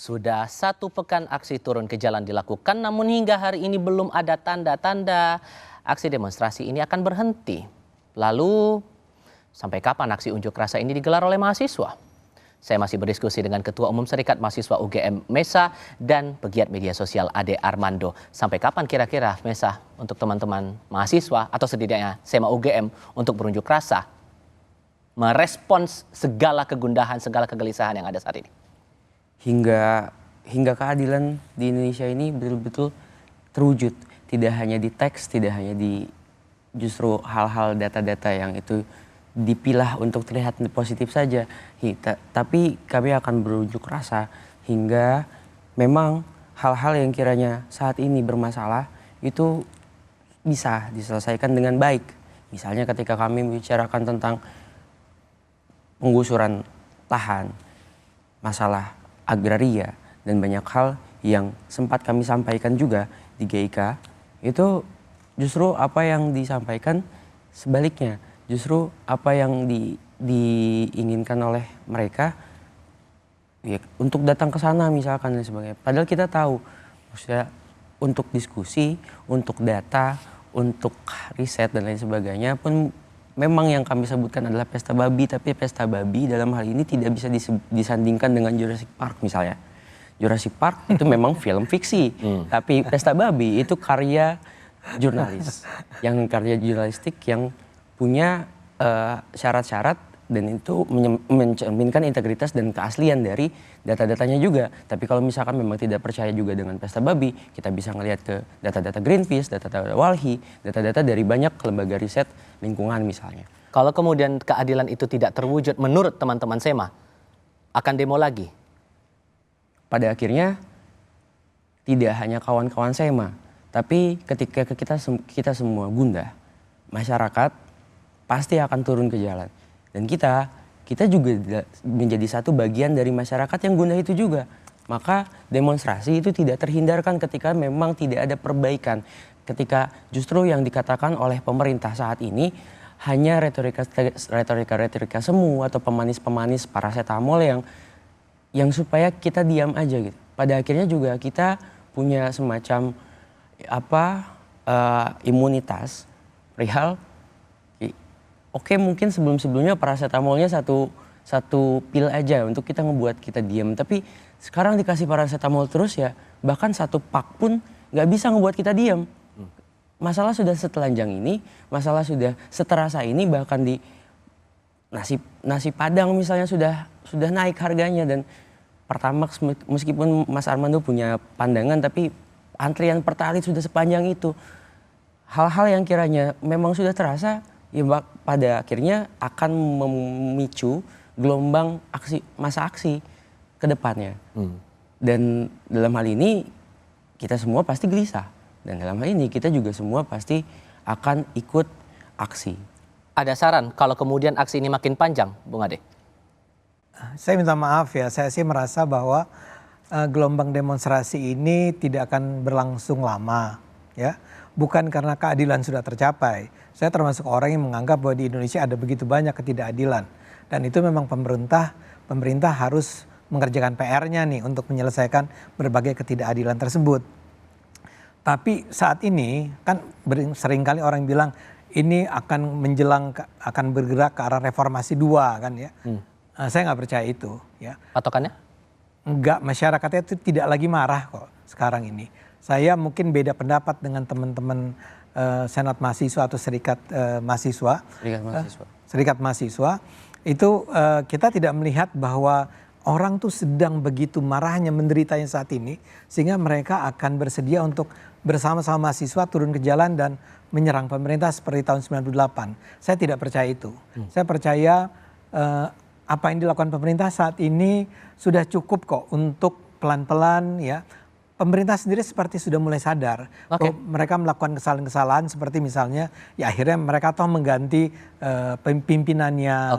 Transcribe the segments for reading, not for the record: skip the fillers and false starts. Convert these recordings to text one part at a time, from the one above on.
Sudah 1 pekan aksi turun ke jalan dilakukan, namun hingga hari ini belum ada tanda-tanda aksi demonstrasi ini akan berhenti. Lalu, sampai kapan aksi unjuk rasa ini digelar oleh mahasiswa? Saya masih berdiskusi dengan Ketua Umum Serikat Mahasiswa UGM Mesa dan pegiat media sosial Ade Armando. Sampai kapan kira-kira Mesa untuk teman-teman mahasiswa atau setidaknya SEMA UGM untuk berunjuk rasa merespons segala kegundahan, segala kegelisahan yang ada saat ini? Hingga keadilan di Indonesia ini betul-betul terwujud, tidak hanya di teks, tidak hanya di justru hal-hal data-data yang itu dipilah untuk terlihat positif saja, tapi kami akan berunjuk rasa hingga memang hal-hal yang kiranya saat ini bermasalah itu bisa diselesaikan dengan baik. Misalnya ketika kami membicarakan tentang penggusuran lahan, masalah agraria, dan banyak hal yang sempat kami sampaikan juga di GIK, itu justru apa yang disampaikan sebaliknya. Justru apa yang diinginkan oleh mereka ya, untuk datang ke sana misalkan dan sebagainya. Padahal kita tahu, maksudnya untuk diskusi, untuk data, untuk riset dan lain sebagainya pun memang yang kami sebutkan adalah pesta babi, tapi pesta babi dalam hal ini tidak bisa disandingkan dengan Jurassic Park misalnya. Jurassic Park itu memang film fiksi, tapi pesta babi itu karya jurnalis, yang karya jurnalistik yang punya syarat-syarat dan itu mencerminkan integritas dan keaslian dari data-datanya juga. Tapi kalau misalkan memang tidak percaya juga dengan pesta babi, kita bisa ngelihat ke data-data Greenpeace, data-data Walhi, data-data dari banyak lembaga riset lingkungan misalnya. Kalau kemudian keadilan itu tidak terwujud menurut teman-teman SEMA, akan demo lagi? Pada akhirnya tidak hanya kawan-kawan SEMA, tapi ketika kita semua gundah, masyarakat pasti akan turun ke jalan. Dan kita juga menjadi satu bagian dari masyarakat yang gundah itu juga. Maka demonstrasi itu tidak terhindarkan ketika memang tidak ada perbaikan. Ketika justru yang dikatakan oleh pemerintah saat ini hanya retorika semu atau pemanis-pemanis paracetamol yang supaya kita diam aja gitu. Pada akhirnya juga kita punya semacam imunitas perihal oke, mungkin sebelumnya paracetamolnya satu pil aja untuk kita ngebuat kita diam. Tapi sekarang dikasih paracetamol terus ya, bahkan 1 pak pun nggak bisa ngebuat kita diam. Masalah sudah setelanjang ini, masalah sudah seterasa ini, bahkan di nasi padang misalnya sudah naik harganya. Dan Pertamax meskipun Mas Armando punya pandangan, tapi antrian Pertalite sudah sepanjang itu. Hal-hal yang kiranya memang sudah terasa, ya pada akhirnya akan memicu gelombang masa aksi ke depannya. Dan dalam hal ini kita semua pasti gelisah. Dan dalam hal ini kita juga semua pasti akan ikut aksi. Ada saran kalau kemudian aksi ini makin panjang, Bung Ade? Saya minta maaf ya, saya sih merasa bahwa gelombang demonstrasi ini tidak akan berlangsung lama, ya. Bukan karena keadilan sudah tercapai. Saya termasuk orang yang menganggap bahwa di Indonesia ada begitu banyak ketidakadilan. Dan itu memang pemerintah harus mengerjakan PR-nya nih untuk menyelesaikan berbagai ketidakadilan tersebut. Tapi saat ini kan seringkali orang bilang ini akan bergerak ke arah reformasi 2 kan ya. Saya nggak percaya itu ya. Patokannya? Enggak, masyarakatnya itu tidak lagi marah kok sekarang ini. Saya mungkin beda pendapat dengan teman-teman Senat Mahasiswa atau Serikat Mahasiswa. Serikat Mahasiswa itu kita tidak melihat bahwa orang tuh sedang begitu marahnya, menderitanya saat ini, sehingga mereka akan bersedia untuk bersama-sama mahasiswa turun ke jalan dan menyerang pemerintah seperti tahun 98. Saya tidak percaya itu. Saya percaya apa yang dilakukan pemerintah saat ini sudah cukup kok untuk pelan-pelan ya. Pemerintah sendiri seperti sudah mulai sadar bahwa mereka melakukan kesalahan-kesalahan seperti misalnya ya akhirnya mereka toh mengganti pimpinannya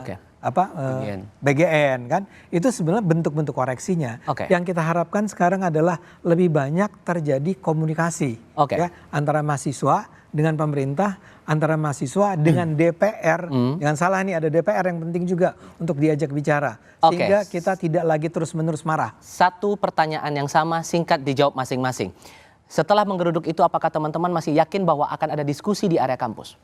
BGN kan. Itu sebenarnya bentuk-bentuk koreksinya. Yang kita harapkan sekarang adalah lebih banyak terjadi komunikasi ya, antara mahasiswa dengan pemerintah, antara mahasiswa dengan DPR. Jangan salah nih, ada DPR yang penting juga untuk diajak bicara. Sehingga kita tidak lagi terus-menerus marah. Satu pertanyaan yang sama, singkat dijawab masing-masing. Setelah menggeruduk itu, apakah teman-teman masih yakin bahwa akan ada diskusi di area kampus?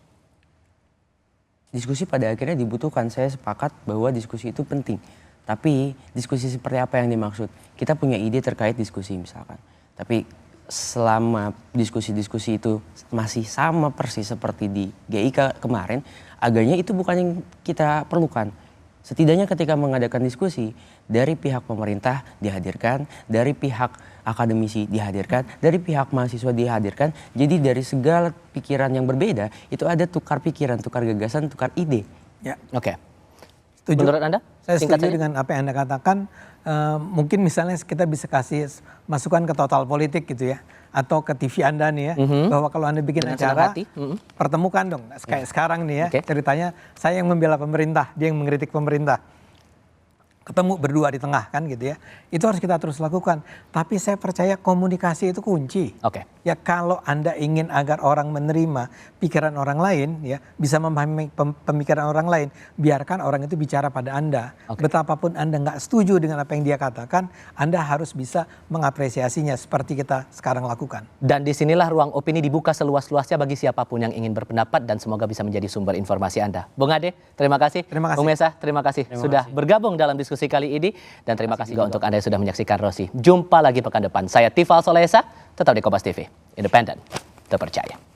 Diskusi pada akhirnya dibutuhkan, saya sepakat bahwa diskusi itu penting. Tapi diskusi seperti apa yang dimaksud? Kita punya ide terkait diskusi misalkan. Tapi selama diskusi-diskusi itu masih sama persis seperti di GIK kemarin, agaknya itu bukan yang kita perlukan. Setidaknya ketika mengadakan diskusi, dari pihak pemerintah dihadirkan, dari pihak akademisi dihadirkan, dari pihak mahasiswa dihadirkan. Jadi dari segala pikiran yang berbeda, itu ada tukar pikiran, tukar gagasan, tukar ide. Ya. Oke. Setuju. Menurut Anda? Saya Singkat setuju saja. dengan apa yang Anda katakan. Mungkin misalnya kita bisa kasih masukan ke Total Politik gitu ya. Atau ke TV Anda nih ya. Bahwa kalau Anda bikin Dengan senang acara, hati. pertemukan dong. Kayak sekarang nih ya. Oke. Ceritanya saya yang membela pemerintah, dia yang mengkritik pemerintah. Ketemu berdua di tengah kan gitu ya. Itu harus kita terus lakukan. Tapi saya percaya komunikasi itu kunci. Oke. Ya kalau Anda ingin agar orang menerima pikiran orang lain ya, bisa memahami pemikiran orang lain, biarkan orang itu bicara pada Anda. Oke. Betapapun Anda nggak setuju dengan apa yang dia katakan, Anda harus bisa mengapresiasinya seperti kita sekarang lakukan. Dan disinilah ruang opini dibuka seluas-luasnya bagi siapapun yang ingin berpendapat dan semoga bisa menjadi sumber informasi Anda. Bung Ade, terima kasih. Terima kasih. Bung Mesa, terima kasih sudah bergabung dalam diskusi kali ini. Dan terima kasih juga untuk Anda yang sudah menyaksikan Rosi. Jumpa lagi pekan depan. Saya Tifal Solesa, tetap di Kompas TV. Independen, terpercaya.